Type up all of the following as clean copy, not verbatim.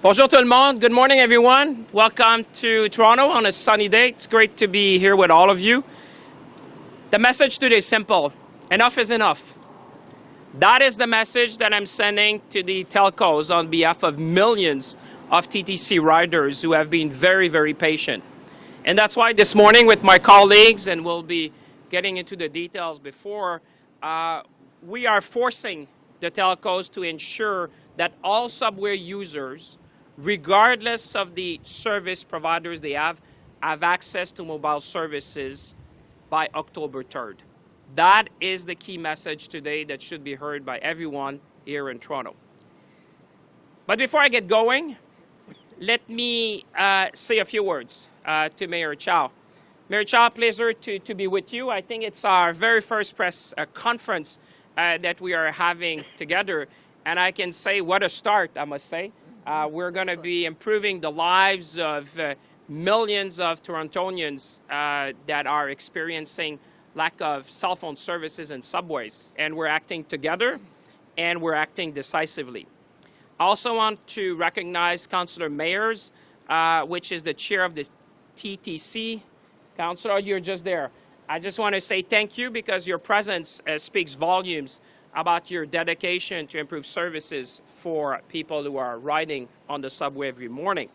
Bonjour tout le monde. Good morning, everyone. Welcome to Toronto on a sunny day. It's great to be here with all of you. The message today is simple. Enough is enough. That is the message that I'm sending to the telcos on behalf of millions of TTC riders who have been very, very patient. And that's why this morning with my colleagues, and we'll be getting into the details before, we are forcing the telcos to ensure that all subway users, regardless of the service providers they have access to mobile services by October 3rd. That is the key message today that should be heard by everyone here in Toronto. But before I get going, let me say a few words to Mayor Chow. Mayor Chow, pleasure to be with you. I think it's our very first press conference that we are having together. And I can say what a start, I must say. We're going to be improving the lives of millions of Torontonians that are experiencing lack of cell phone services in subways. And we're acting together, and we're acting decisively. I also want to recognize Councillor Mayers, which is the chair of the TTC. Councillor, you're just there. I just want to say thank you because your presence speaks volumes about your dedication to improve services for people who are riding on the subway every morning.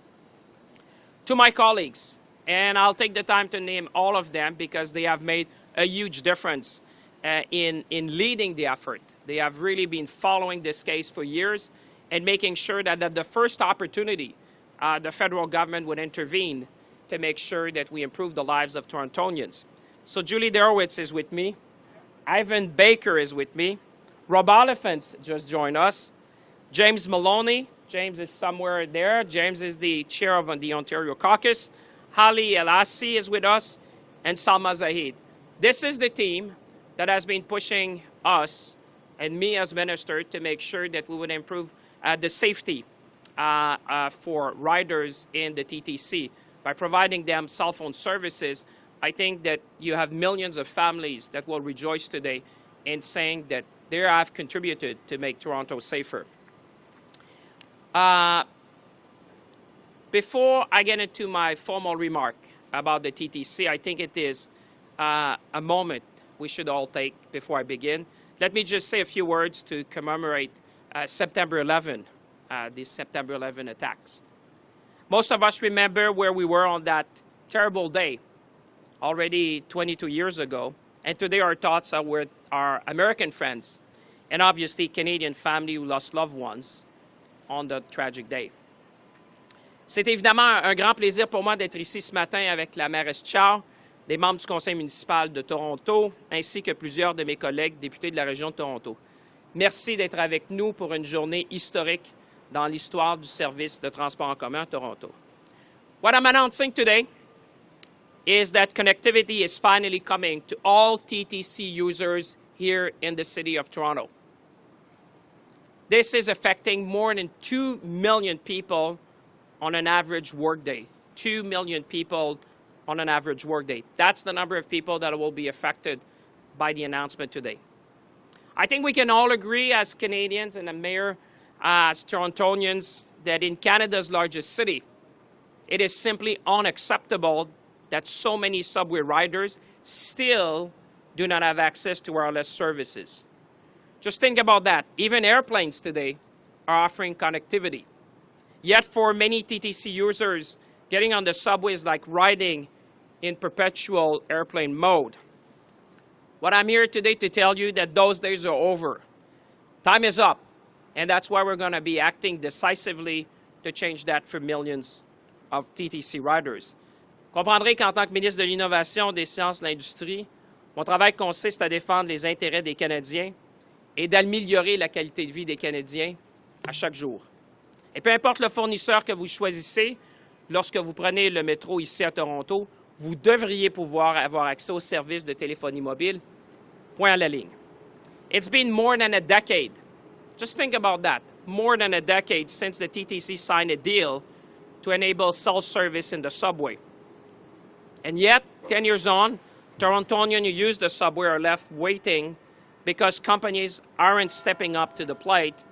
To my colleagues, and I'll take the time to name all of them because they have made a huge difference in leading the effort. They have really been following this case for years and making sure that at the first opportunity, the federal government would intervene to make sure that we improve the lives of Torontonians. So Julie Derowitz is with me. Ivan Baker is with me. Rob Oliphant just joined us. James Maloney. James is somewhere there. James is the chair of the Ontario Caucus. Hali El-Assi is with us. And Salma Zahid. This is the team that has been pushing us and me as minister to make sure that we would improve the safety for riders in the TTC by providing them cell phone services. I think that you have millions of families that will rejoice today in saying that they have contributed to make Toronto safer. Before I get into my formal remark about the TTC, I think it is a moment we should all take before I begin. Let me just say a few words to commemorate September 11, these September 11 attacks. Most of us remember where we were on that terrible day, already 22 years ago. And today our thoughts are with our American friends and obviously Canadian family who lost loved ones on the tragic day. C'est évidemment un grand plaisir pour moi d'être ici ce matin avec la mairesse Chow, des membres du conseil municipal de Toronto, ainsi que plusieurs de mes collègues députés de la région de Toronto. Merci d'être avec nous pour une journée historique dans l'histoire du service de transport en commun à Toronto. What I'm announcing today is that connectivity is finally coming to all TTC users here in the city of Toronto. This is affecting more than 2 million people on an average workday. 2 million people on an average workday. That's the number of people that will be affected by the announcement today. I think we can all agree as Canadians and the mayor, as Torontonians, that in Canada's largest city, it is simply unacceptable that so many subway riders still do not have access to wireless services. Just think about that. Even airplanes today are offering connectivity. Yet for many TTC users, getting on the subway is like riding in perpetual airplane mode. What I'm here today to tell you that those days are over. Time is up, and that's why we're going to be acting decisively to change that for millions of TTC riders. Comprendrez qu'en tant que ministre de l'Innovation, des Sciences et de l'Industrie, mon travail consiste à défendre les intérêts des Canadiens et d'améliorer la qualité de vie des Canadiens à chaque jour. Et peu importe le fournisseur que vous choisissez, lorsque vous prenez le métro ici à Toronto, vous devriez pouvoir avoir accès aux services de téléphonie mobile. Point à la ligne. It's been more than a decade. Just think about that. More than a decade since the TTC signed a deal to enable cell service in the subway. And yet, 10 years on, Torontonians who use the subway are left waiting because companies aren't stepping up to the plate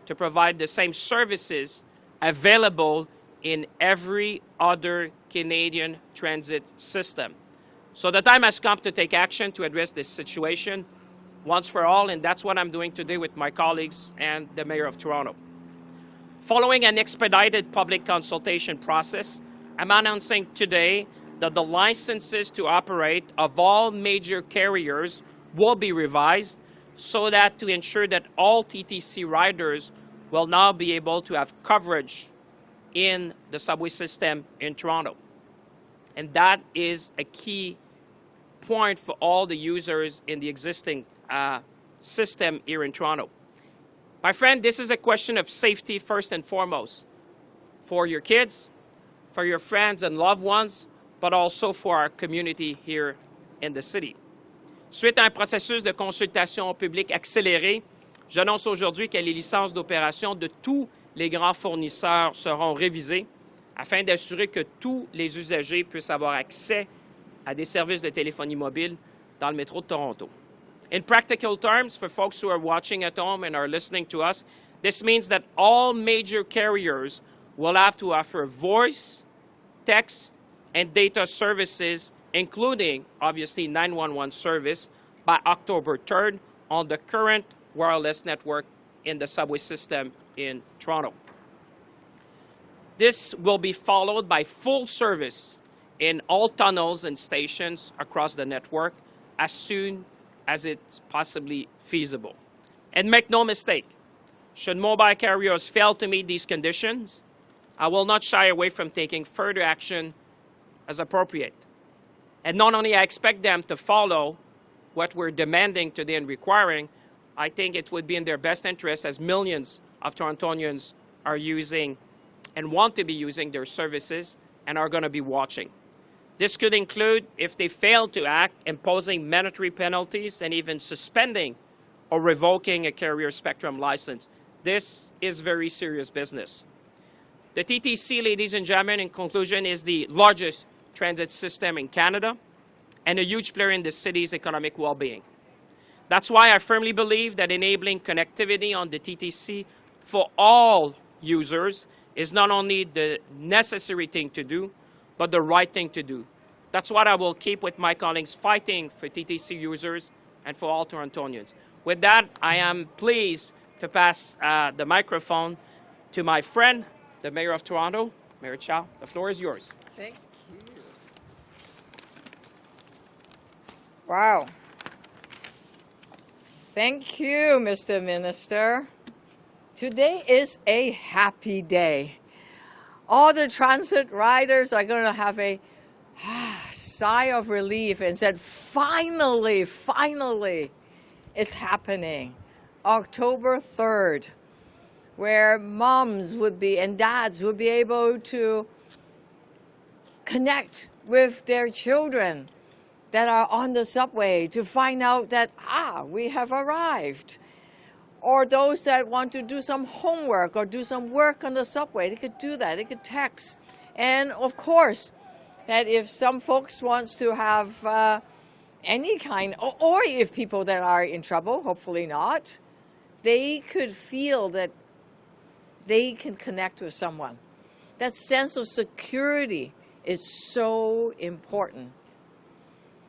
to provide the same services available in every other Canadian transit system. So the time has come to take action to address this situation once for all, and that's what I'm doing today with my colleagues and the Mayor of Toronto. Following an expedited public consultation process, I'm announcing today that the licenses to operate of all major carriers will be revised so that to ensure that all TTC riders will now be able to have coverage in the subway system in Toronto. And that is a key point for all the users in the existing system here in Toronto. My friend, this is a question of safety first and foremost for your kids, for your friends and loved ones, but also for our community here in the city. Suite à un processus de consultation publique accéléré, j'annonce aujourd'hui que les licences d'opération de tous les grands fournisseurs seront révisées afin d'assurer que tous les usagers puissent avoir accès à des services de téléphonie mobile dans le métro de Toronto. In practical terms, for folks who are watching at home and are listening to us, this means that all major carriers will have to offer voice, text, and data services, including, obviously, 911 service, by October 3rd on the current wireless network in the subway system in Toronto. This will be followed by full service in all tunnels and stations across the network as soon as it's possibly feasible. And make no mistake, should mobile carriers fail to meet these conditions, I will not shy away from taking further action as appropriate. And not only I expect them to follow what we're demanding today and requiring, I think it would be in their best interest as millions of Torontonians are using and want to be using their services and are going to be watching. This could include, if they fail to act, imposing mandatory penalties and even suspending or revoking a carrier spectrum license. This is very serious business. The TTC, ladies and gentlemen, in conclusion, is the largest transit system in Canada and a huge player in the city's economic well-being. That's why I firmly believe that enabling connectivity on the TTC for all users is not only the necessary thing to do, but the right thing to do. That's what I will keep with my colleagues fighting for TTC users and for all Torontonians. With that, I am pleased to pass the microphone to my friend, the Mayor of Toronto, Mayor Chow. The floor is yours. Thank you. Wow. Thank you, Mr. Minister. Today is a happy day. All the transit riders are going to have a sigh of relief and said, finally, it's happening. October 3rd, where moms would be and dads would be able to connect with their children that are on the subway to find out that, we have arrived. Or those that want to do some homework or do some work on the subway, they could do that. They could text. And of course, that if some folks wants to have any kind, or if people that are in trouble, hopefully not, they could feel that they can connect with someone. That sense of security is so important.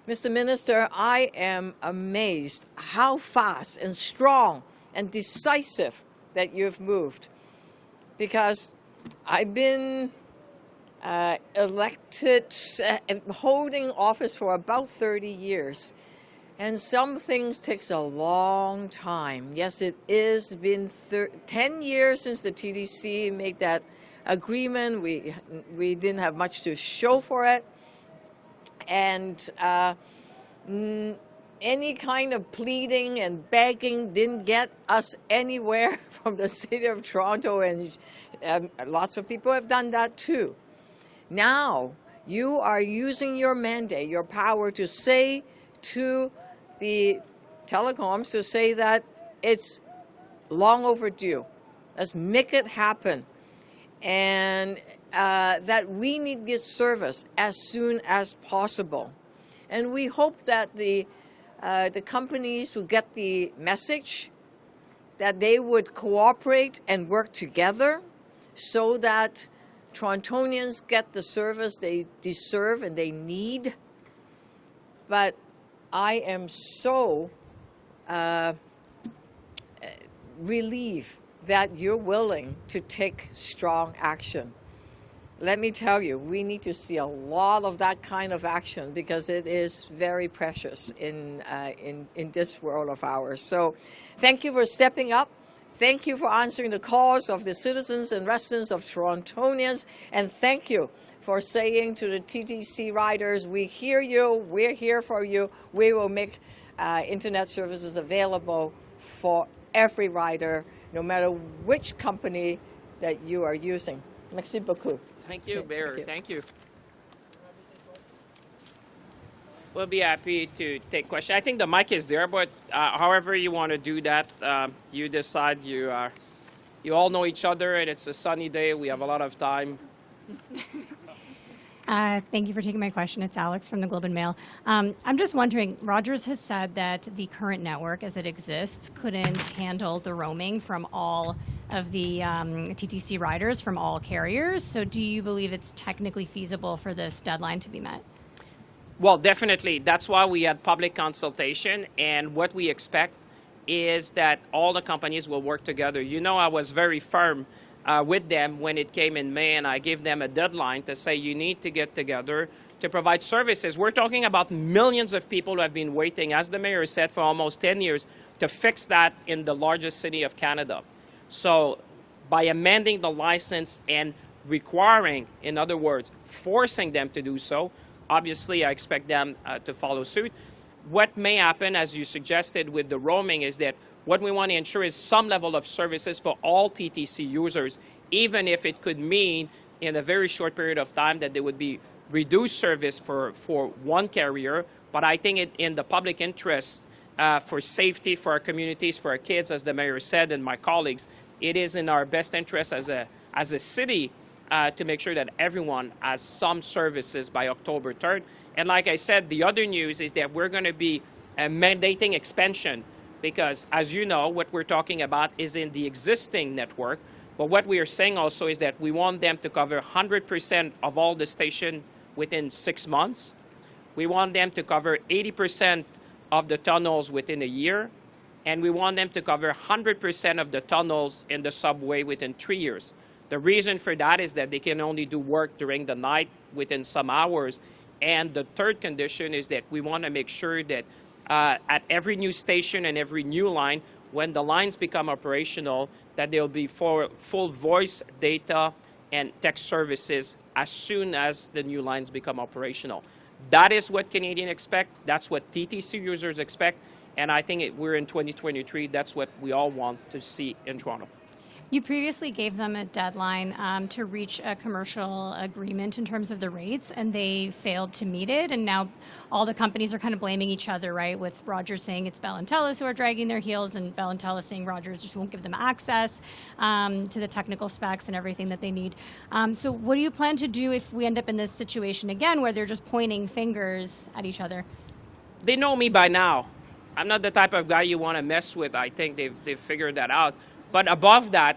Mr. Minister, I am amazed how fast and strong and decisive that you've moved, because I've been elected, holding office for about 30 years, and some things takes a long time. Yes, it is been 10 years since the TTC made that agreement. We didn't have much to show for it, and any kind of pleading and begging didn't get us anywhere from the city of Toronto, and lots of people have done that too. Now, you are using your mandate, your power to say to the telecoms, to say that it's long overdue. Let's make it happen. And that we need this service as soon as possible. And we hope that the companies will get the message, that they would cooperate and work together so that Torontonians get the service they deserve and they need. But I am so relieved that you're willing to take strong action. Let me tell you, we need to see a lot of that kind of action because it is very precious in this world of ours. So thank you for stepping up. Thank you for answering the calls of the citizens and residents of Torontonians. And thank you for saying to the TTC riders, we hear you, we're here for you. We will make internet services available for every rider, no matter which company that you are using. Merci beaucoup. Thank you, Mayor. Thank you. We'll be happy to take questions. I think the mic is there, but however you want to do that, you decide. You all know each other, and it's a sunny day. We have a lot of time. Thank you for taking my question. It's Alex from the Globe and Mail. I'm just wondering, Rogers has said that the current network as it exists couldn't handle the roaming from all of the TTC riders from all carriers. So do you believe it's technically feasible for this deadline to be met? Well, definitely. That's why we had public consultation, and what we expect is that all the companies will work together. You know, I was very firm with them when it came in May, and I gave them a deadline to say you need to get together to provide services. We're talking about millions of people who have been waiting, as the mayor said, for almost 10 years to fix that in the largest city of Canada. So by amending the license and requiring, in other words, forcing them to do so, obviously I expect them to follow suit. What may happen, as you suggested with the roaming, is that what we want to ensure is some level of services for all TTC users, even if it could mean in a very short period of time that there would be reduced service for one carrier. But I think in the public interest, for safety, for our communities, for our kids, as the mayor said, and my colleagues, it is in our best interest as a city to make sure that everyone has some services by October 3rd. And like I said, the other news is that we're going to be mandating expansion because, as you know, what we're talking about is in the existing network. But what we are saying also is that we want them to cover 100% of all the station within 6 months. We want them to cover 80% of the tunnels within a year. And we want them to cover 100% of the tunnels in the subway within 3 years. The reason for that is that they can only do work during the night within some hours. And the third condition is that we want to make sure that at every new station and every new line, when the lines become operational, that there will be full voice, data, and text services as soon as the new lines become operational. That is what Canadians expect. That's what TTC users expect. And I think we're in 2023. That's what we all want to see in Toronto. You previously gave them a deadline to reach a commercial agreement in terms of the rates, and they failed to meet it. And now all the companies are kind of blaming each other, right? With Rogers saying it's Bell and Telus who are dragging their heels, and Bell and Telus saying Rogers just won't give them access to the technical specs and everything that they need. So what do you plan to do if we end up in this situation again where they're just pointing fingers at each other? They know me by now. I'm not the type of guy you want to mess with. I think they've figured that out. But above that,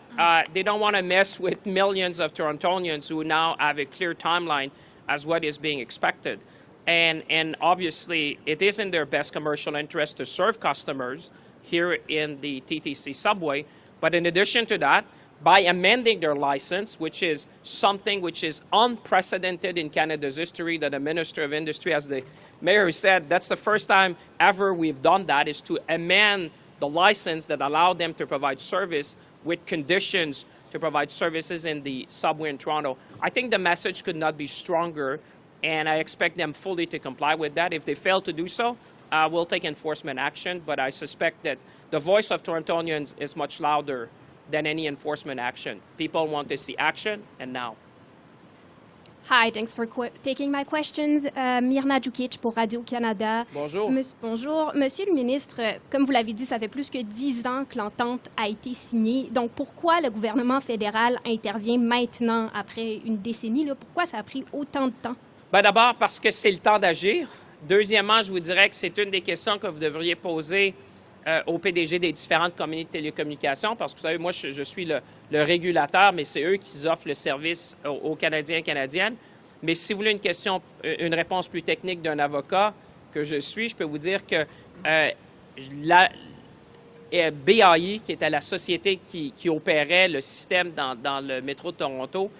they don't want to mess with millions of Torontonians who now have a clear timeline as what is being expected. And obviously, it is in their best commercial interest to serve customers here in the TTC subway. But in addition to that, by amending their license, which is something which is unprecedented in Canada's history, that the Minister of Industry, as the Mayor said, that's the first time ever we've done that, is to amend the license that allowed them to provide service with conditions to provide services in the subway in Toronto. I think the message could not be stronger, and I expect them fully to comply with that. If they fail to do so, we'll take enforcement action, but I suspect that the voice of Torontonians is much louder than any enforcement action. People want to see action, and now. Hi, thanks for taking my questions. Mirna Djukic pour Radio-Canada. Bonjour. Bonjour. Monsieur le ministre, comme vous l'avez dit, ça fait plus que 10 ans que l'entente a été signée. Donc, pourquoi le gouvernement fédéral intervient maintenant, après une décennie? Là? Pourquoi ça a pris autant de temps? Ben d'abord, parce que c'est le temps d'agir. Deuxièmement, je vous dirais que c'est une des questions que vous devriez poser aux PDG des différentes compagnies de télécommunications, parce que vous savez, moi, je suis le régulateur, mais c'est eux qui offrent le service aux Canadiens et Canadiennes. Mais si vous voulez une réponse plus technique d'un avocat que je suis, je peux vous dire que la BAI, qui était la société qui opérait le système dans le métro de Toronto,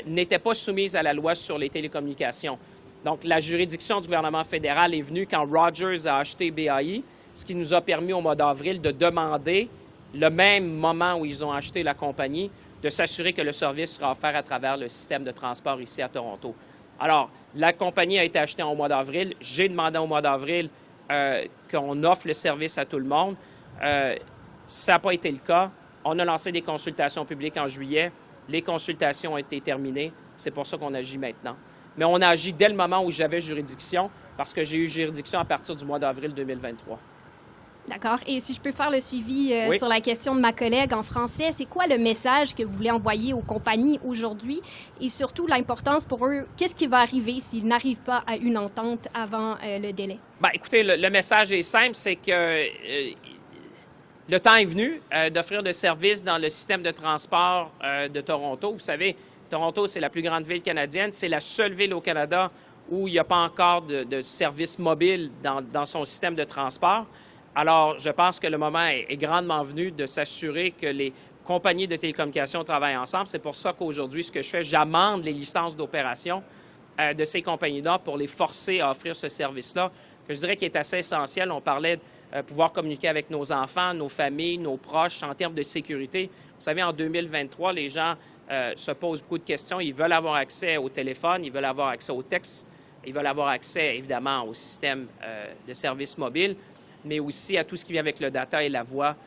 n'était pas soumise à la loi sur les télécommunications. Donc, la juridiction du gouvernement fédéral est venue quand Rogers a acheté BAI, ce qui nous a permis au mois d'avril de demander, le même moment où ils ont acheté la compagnie, de s'assurer que le service sera offert à travers le système de transport ici à Toronto. Alors, la compagnie a été achetée au mois d'avril. J'ai demandé au mois d'avril qu'on offre le service à tout le monde. Ça n'a pas été le cas. On a lancé des consultations publiques en juillet. Les consultations ont été terminées. C'est pour ça qu'on agit maintenant. Mais on a agi dès le moment où j'avais juridiction, parce que j'ai eu juridiction à partir du mois d'avril 2023. D'accord. Et si je peux faire le suivi Oui. sur la question de ma collègue en français, c'est quoi le message que vous voulez envoyer aux compagnies aujourd'hui et surtout l'importance pour eux, qu'est-ce qui va arriver s'ils n'arrivent pas à une entente avant le délai? Bien, écoutez, le message est simple, c'est que le temps est venu d'offrir des services dans le système de transport de Toronto. Vous savez, Toronto, c'est la plus grande ville canadienne. C'est la seule ville au Canada où il n'y a pas encore de service mobile dans son système de transport. Alors, je pense que le moment est grandement venu de s'assurer que les compagnies de télécommunications travaillent ensemble. C'est pour ça qu'aujourd'hui, ce que je fais, j'amende les licences d'opération de ces compagnies-là pour les forcer à offrir ce service-là, que je dirais qu'il est assez essentiel. On parlait de pouvoir communiquer avec nos enfants, nos familles, nos proches en termes de sécurité. Vous savez, en 2023, les gens se posent beaucoup de questions. Ils veulent avoir accès au téléphone, ils veulent avoir accès au texte, ils veulent avoir accès, évidemment, au système de services mobiles, mais aussi à tout ce qui vient avec le data et la voix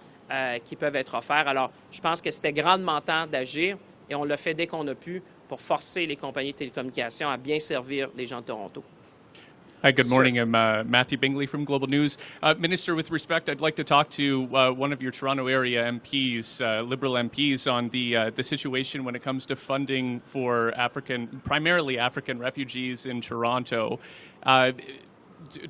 qui peuvent être offerts. Alors, je pense que c'était grandement temps d'agir et on l'a fait dès qu'on a pu pour forcer les compagnies de télécommunications à bien servir les gens de Toronto. Hi, good morning. I'm Matthew Bingley from Global News. Minister, with respect, I'd like to talk to one of your Toronto area MPs, Liberal MPs, on the situation when it comes to funding for primarily African refugees in Toronto.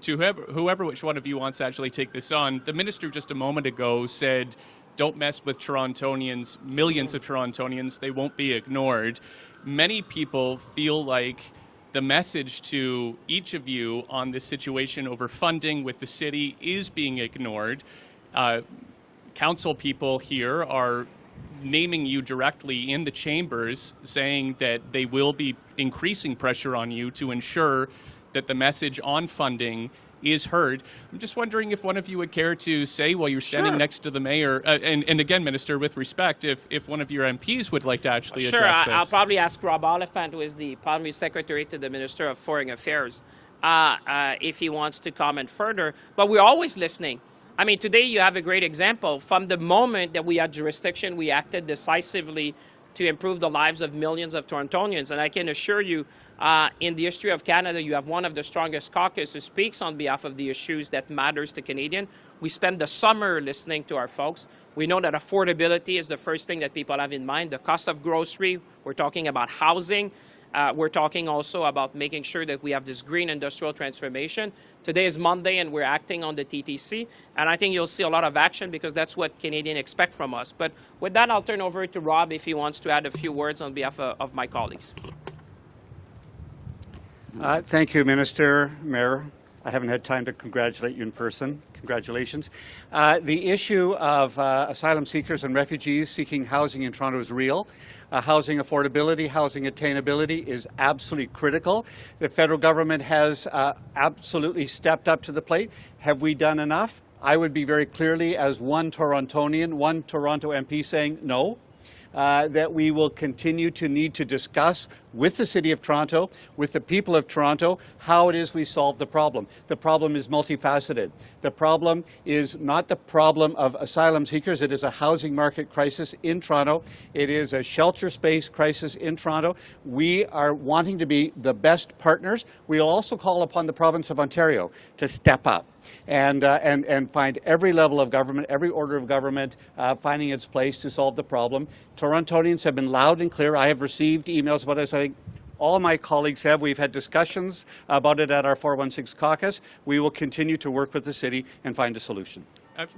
To whoever, which one of you wants to actually take this on, the minister just a moment ago said, don't mess with Torontonians, millions of Torontonians, they won't be ignored. Many people feel like the message to each of you on this situation over funding with the city is being ignored. Council people here are naming you directly in the chambers, saying that they will be increasing pressure on you to ensure that the message on funding is heard. I'm just wondering if one of you would care to say, while you're standing Sure. next to the mayor, and again, Minister, with respect, if one of your MPs would like to actually Sure, address this. I'll probably ask Rob Oliphant, who is the Parliamentary Secretary to the Minister of Foreign Affairs, if he wants to comment further. But we're always listening. I mean, today you have a great example. From the moment that we had jurisdiction, we acted decisively to improve the lives of millions of Torontonians. And I can assure you, in the history of Canada, you have one of the strongest caucus who speaks on behalf of the issues that matters to Canadians. We spend the summer listening to our folks. We know that affordability is the first thing that people have in mind. The cost of grocery, we're talking about housing. We're talking also about making sure that we have this green industrial transformation. Today is Monday and we're acting on the TTC. And I think you'll see a lot of action because that's what Canadians expect from us. But with that, I'll turn over to Rob if he wants to add a few words on behalf of my colleagues. Thank you, Minister, Mayor. I haven't had time to congratulate you in person. Congratulations. The issue of asylum seekers and refugees seeking housing in Toronto is real. Housing affordability, housing attainability is absolutely critical. The federal government has absolutely stepped up to the plate. Have we done enough? I would be very clearly, as one Torontonian, one Toronto MP, saying no. That we will continue to need to discuss with the City of Toronto, with the people of Toronto, how it is we solve the problem. The problem is multifaceted. The problem is not the problem of asylum seekers. It is a housing market crisis in Toronto. It is a shelter space crisis in Toronto. We are wanting to be the best partners. We'll also call upon the province of Ontario to step up and find every level of government, every order of government finding its place to solve the problem. Torontonians have been loud and clear. I have received emails about it. I think all my colleagues have. We've had discussions about it at our 416 caucus. We will continue to work with the city and find a solution.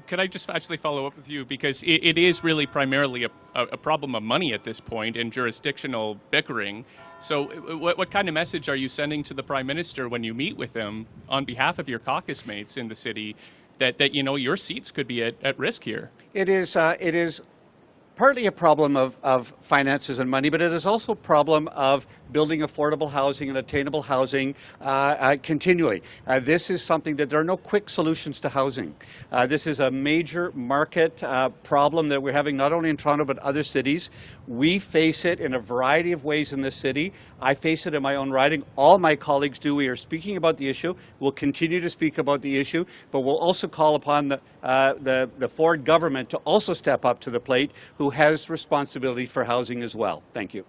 Could I just actually follow up with you? Because it is really primarily a problem of money at this point and jurisdictional bickering. So what kind of message are you sending to the Prime Minister when you meet with him on behalf of your caucus mates in the city that you know your seats could be at risk here? It is partly a problem of finances and money, but it is also a problem of building affordable housing and attainable housing continually. This is something that there are no quick solutions to housing. This is a major market problem that we're having not only in Toronto but other cities. We face it in a variety of ways in this city. I face it in my own riding. All my colleagues do. We are speaking about the issue. We'll continue to speak about the issue, but we'll also call upon the Ford government to also step up to the plate, who has responsibility for housing as well. Thank you.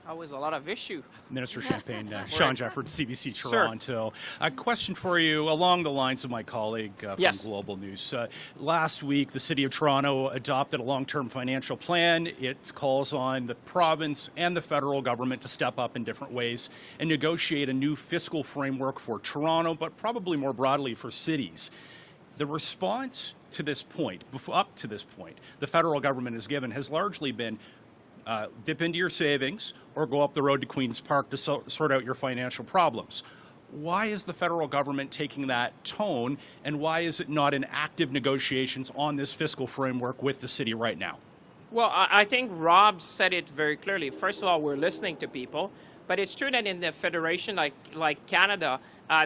Always a lot of issue. Minister Champagne, Sean Jeffords, CBC Sure. Toronto. A question for you along the lines of my colleague from Yes. Global News. Last week, the City of Toronto adopted a long-term financial plan. It calls on the province and the federal government to step up in different ways and negotiate a new fiscal framework for Toronto, but probably more broadly for cities. The response to this point, up to this point, the federal government has given has largely been dip into your savings or go up the road to Queen's Park to sort out your financial problems. Why is the federal government taking that tone, and why is it not in active negotiations on this fiscal framework with the city right now? Well, I think Rob said it very clearly. First of all, we're listening to people, but it's true that in the federation like Canada,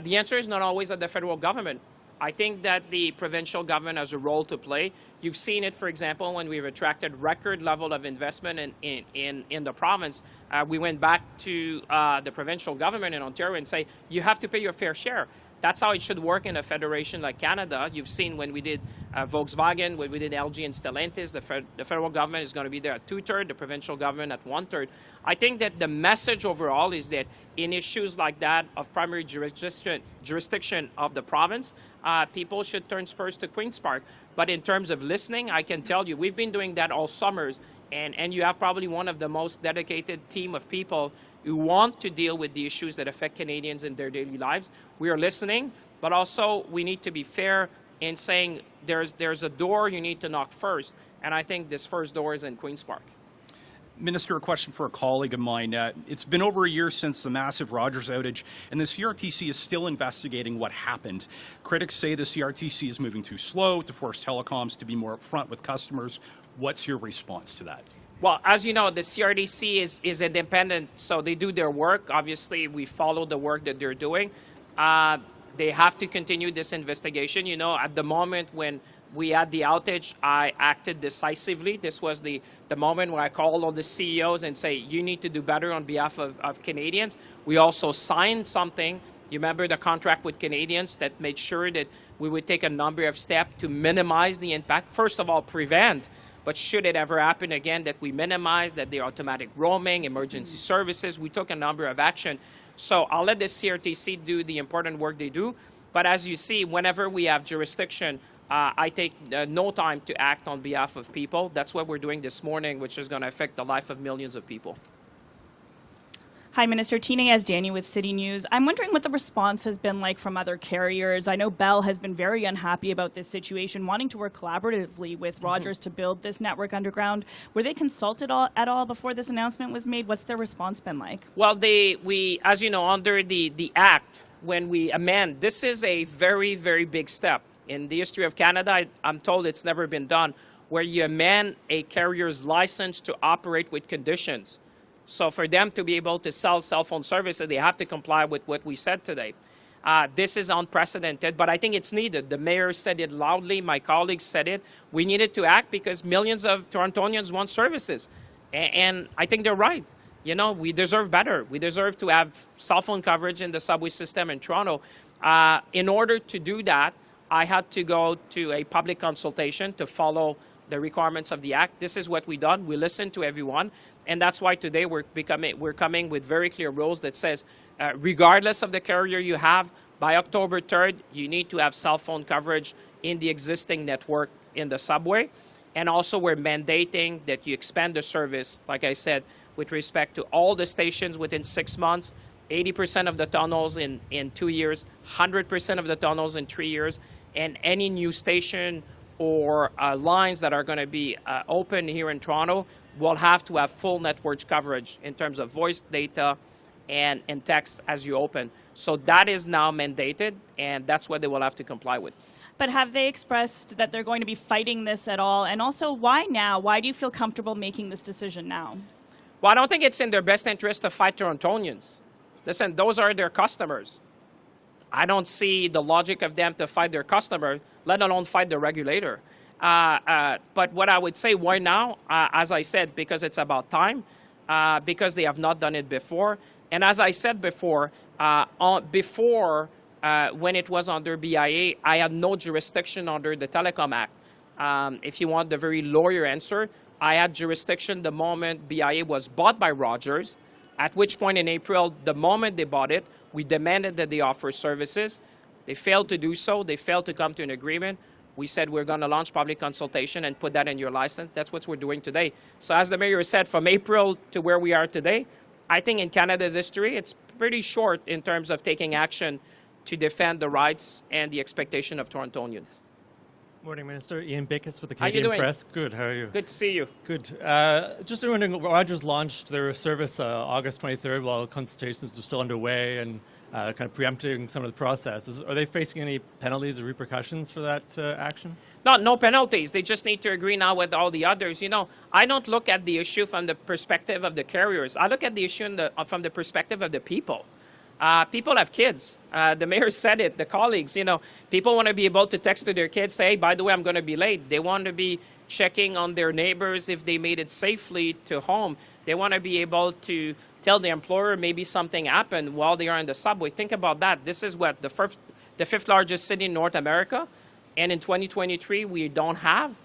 the answer is not always at the federal government. I think that the provincial government has a role to play. You've seen it, for example, when we've attracted record level of investment in the province. We went back to the provincial government in Ontario and say, you have to pay your fair share. That's how it should work in a federation like Canada. You've seen when we did Volkswagen, when we did LG and Stellantis, the federal government is going to be there at 2/3, the provincial government at 1/3. I think that the message overall is that in issues like that of primary jurisdiction of the province, people should turn first to Queen's Park. But in terms of listening, I can tell you, we've been doing that all summers, and you have probably one of the most dedicated team of people who want to deal with the issues that affect Canadians in their daily lives. We are listening, but also we need to be fair in saying there's a door you need to knock first, and I think this first door is in Queen's Park. Minister, a question for a colleague of mine. It's been over a year since the massive Rogers outage, and the CRTC is still investigating what happened. Critics say the CRTC is moving too slow to force telecoms to be more upfront with customers. What's your response to that? Well, as you know, the CRTC is independent, so they do their work. Obviously, we follow the work that they're doing. They have to continue this investigation. You know, at the moment when we had the outage, I acted decisively. This was the moment where I called all the CEOs and say, you need to do better on behalf of Canadians. We also signed something. You remember the contract with Canadians that made sure that we would take a number of steps to minimize the impact. First of all, prevent. But should it ever happen again, that we minimize, that the automatic roaming, emergency services, we took a number of action. So I'll let the CRTC do the important work they do. But as you see, whenever we have jurisdiction, I take no time to act on behalf of people. That's what we're doing this morning, which is going to affect the life of millions of people. Hi, Minister. Tina Yazdani with City News. I'm wondering what the response has been like from other carriers. I know Bell has been very unhappy about this situation, wanting to work collaboratively with Rogers to build this network underground. Were they consulted at all before this announcement was made? What's their response been like? Well, we, as you know, under the Act, when we amend, this is a very, very big step. In the history of Canada, I'm told it's never been done, where you amend a carrier's license to operate with conditions. So for them to be able to sell cell phone services, they have to comply with what we said today. This is unprecedented, but I think it's needed. The mayor said it loudly. My colleagues said it. We needed to act because millions of Torontonians want services. And I think they're right. You know, we deserve better. We deserve to have cell phone coverage in the subway system in Toronto. In order to do that, I had to go to a public consultation to follow the requirements of the Act. This is what we done. We listened to everyone. And that's why today we're coming with very clear rules that says, regardless of the carrier you have, by October 3rd, you need to have cell phone coverage in the existing network in the subway. And also we're mandating that you expand the service, like I said, with respect to all the stations within 6 months 80% of the tunnels in 2 years, 100% of the tunnels in 3 years, and any new station or lines that are going to be open here in Toronto will have to have full network coverage in terms of voice, data, and text as you open. So that is now mandated, and that's what they will have to comply with. But have they expressed that they're going to be fighting this at all? And also, why now? Why do you feel comfortable making this decision now? Well, I don't think it's in their best interest to fight Torontonians. Listen, those are their customers. I don't see the logic of them to fight their customer, let alone fight the regulator. But what I would say, why now? As I said, because it's about time, because they have not done it before. And as I said before, when it was under BIA, I had no jurisdiction under the Telecom Act. If you want the very lawyer answer, I had jurisdiction the moment BIA was bought by Rogers, at which point in April, the moment they bought it, we demanded that they offer services. They failed to do so. They failed to come to an agreement. We said we're going to launch public consultation and put that in your license. That's what we're doing today. So as the mayor said, from April to where we are today, I think in Canada's history, it's pretty short in terms of taking action to defend the rights and the expectation of Torontonians. Morning, Minister. Ian Bickus with the How you Canadian doing? Press. Good, how are you? Good to see you. Good. Just wondering, Rogers launched their service August 23rd while consultations are still underway and kind of preempting some of the processes. Are they facing any penalties or repercussions for that action? No penalties. They just need to agree now with all the others. You know, I don't look at the issue from the perspective of the carriers. I look at the issue from the perspective of the people. People have kids. The mayor said it, the colleagues, you know, people want to be able to text to their kids, say, hey, by the way, I'm going to be late. They want to be checking on their neighbors if they made it safely to home. They want to be able to tell the employer maybe something happened while they are in the subway. Think about that. This is what, the fifth largest city in North America. And in 2023, we don't have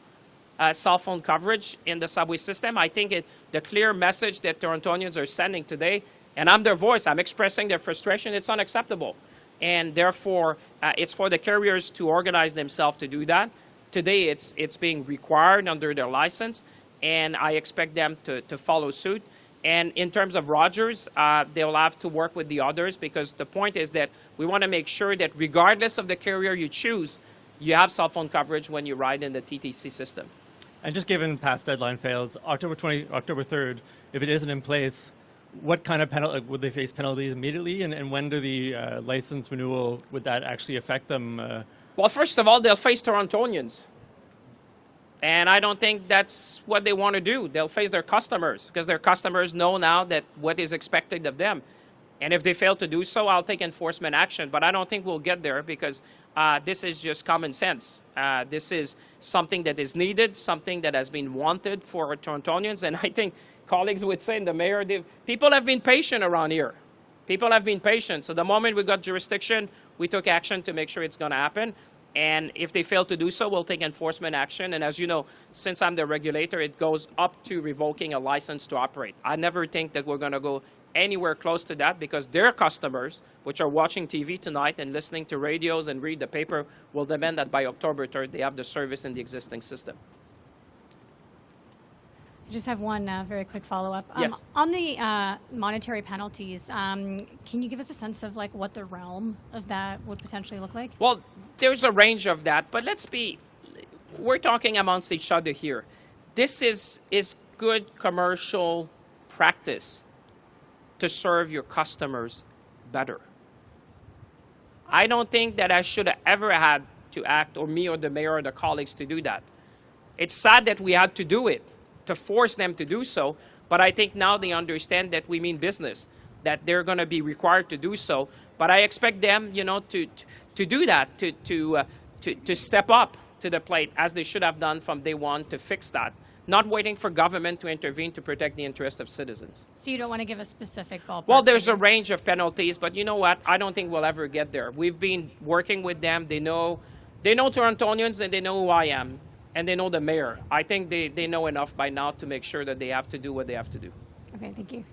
cell phone coverage in the subway system. I think the clear message that Torontonians are sending today, and I'm their voice, I'm expressing their frustration, it's unacceptable. And therefore, it's for the carriers to organize themselves to do that. Today, it's being required under their license, and I expect them to follow suit. And in terms of Rogers, they'll have to work with the others, because the point is that we want to make sure that regardless of the carrier you choose, you have cell phone coverage when you ride in the TTC system. And just given past deadline fails, October 3rd, if it isn't in place, what kind of penalty would they face penalties immediately, and when do the license renewal, would that actually affect them? Well, first of all, they'll face Torontonians. And I don't think that's what they want to do. They'll face their customers, because their customers know now that what is expected of them. And if they fail to do so, I'll take enforcement action. But I don't think we'll get there, because this is just common sense. This is something that is needed, something that has been wanted for Torontonians. And I think colleagues would say, and the mayor, people have been patient around here. People have been patient. So the moment we got jurisdiction, we took action to make sure it's going to happen. And if they fail to do so, we'll take enforcement action. And as you know, since I'm the regulator, it goes up to revoking a license to operate. I never think that we're going to go anywhere close to that, because their customers, which are watching TV tonight and listening to radios and read the paper, will demand that by October 3rd, they have the service in the existing system. I just have one very quick follow-up. Yes. On the monetary penalties, can you give us a sense of like what the realm of that would potentially look like? Well, there's a range of that, but we're talking amongst each other here. This is good commercial practice to serve your customers better. I don't think that I should have ever had to act, or me or the mayor or the colleagues to do that. It's sad that we had to do it, to force them to do so, but I think now they understand that we mean business, that they're going to be required to do so. But I expect them, you know, to do that, to step up to the plate, as they should have done from day one, to fix that, not waiting for government to intervene to protect the interest of citizens. So you don't want to give a specific ballpark? Well, there's a range of penalties, but you know what? I don't think we'll ever get there. We've been working with them. They know Torontonians, and they know who I am. And they know the mayor. I think they know enough by now to make sure that they have to do what they have to do. Okay, thank you.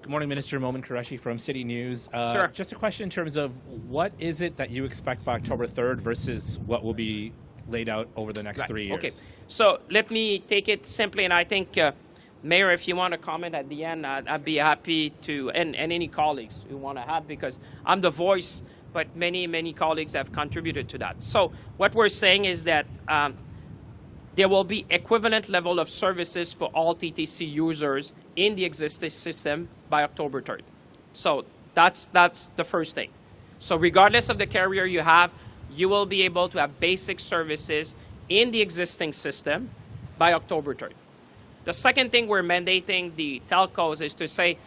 Good morning, Minister. Momin Qureshi from City News. Sure. Just a question in terms of what is it that you expect by October 3rd versus what will be laid out over the next 3 years? Okay, so let me take it simply, and I think Mayor, if you want to comment at the end, I'd be happy to, and any colleagues who want to add, because I'm the voice, but many colleagues have contributed to that. So what we're saying is that there will be equivalent level of services for all TTC users in the existing system by October 3rd. So that's the first thing. So regardless of the carrier you have, you will be able to have basic services in the existing system by October 3rd. The second thing we're mandating the telcos is to say,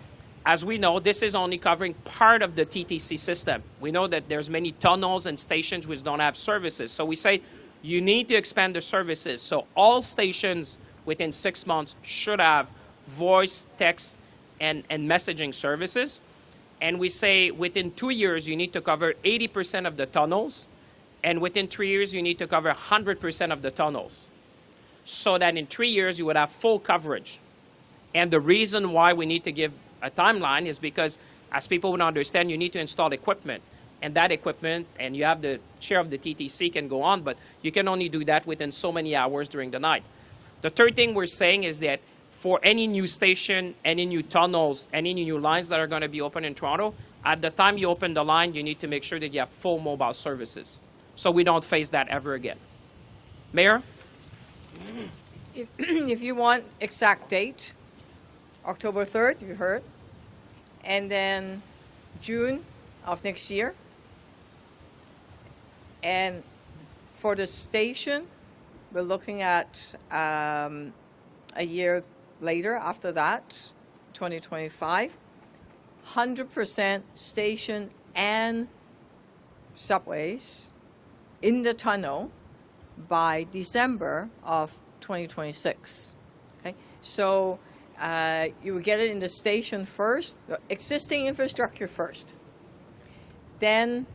as we know, this is only covering part of the TTC system. We know that there's many tunnels and stations which don't have services. So we say you need to expand the services. So all stations within 6 months should have voice, text, and messaging services. And we say within 2 years, you need to cover 80% of the tunnels. And within 3 years, you need to cover 100% of the tunnels. So that in 3 years, you would have full coverage. And the reason why we need to give a timeline is because, as people would understand, you need to install equipment. And that equipment, and you have the chair of the TTC can go on, but you can only do that within so many hours during the night. The third thing we're saying is that for any new station, any new tunnels, any new lines that are going to be open in Toronto, at the time you open the line, you need to make sure that you have full mobile services, so we don't face that ever again. Mayor? If you want exact date, October 3rd, you heard, and then June of next year. And for the station, we're looking at a year later after that, 2025, 100% station and subways in the tunnel by December of 2026. Okay, so you will get it in the station first, the existing infrastructure first. Then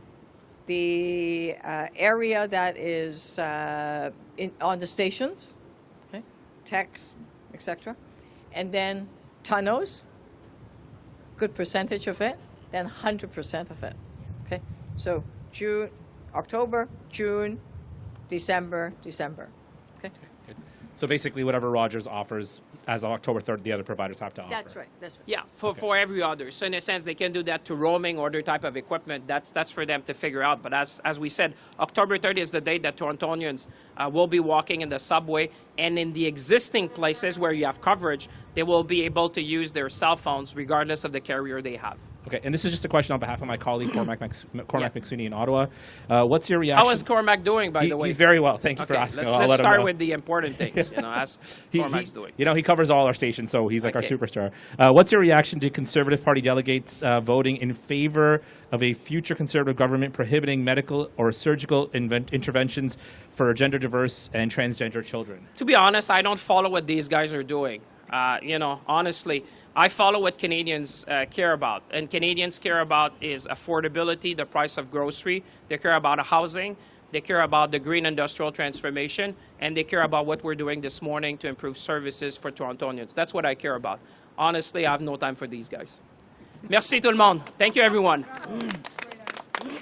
the area that is on the stations, okay, text, etc. And then tunnels, good percentage of it, then 100% of it. Okay, so June, October, June, December. Okay. So basically, whatever Rogers offers as of October 3rd, the other providers have to offer. That's right. Yeah, for every other. So in a sense, they can do that to roaming or other type of equipment. That's for them to figure out. But as we said, October 3rd is the date that Torontonians will be walking in the subway. And in the existing places where you have coverage, they will be able to use their cell phones regardless of the carrier they have. Okay, and this is just a question on behalf of my colleague, Cormac McSweeney in Ottawa. What's your reaction? How is Cormac doing, by the way? He's very well. Thank you for asking. Let's start with the important things. Ask Cormac's doing. He covers all our stations, so he's like our superstar. What's your reaction to Conservative Party delegates voting in favor of a future Conservative government prohibiting medical or surgical interventions for gender-diverse and transgender children? To be honest, I don't follow what these guys are doing. Honestly, I follow what Canadians care about. And Canadians care about is affordability, the price of grocery. They care about housing. They care about the green industrial transformation. And they care about what we're doing this morning to improve services for Torontonians. That's what I care about. Honestly, I have no time for these guys. Merci tout le monde. Thank you, everyone.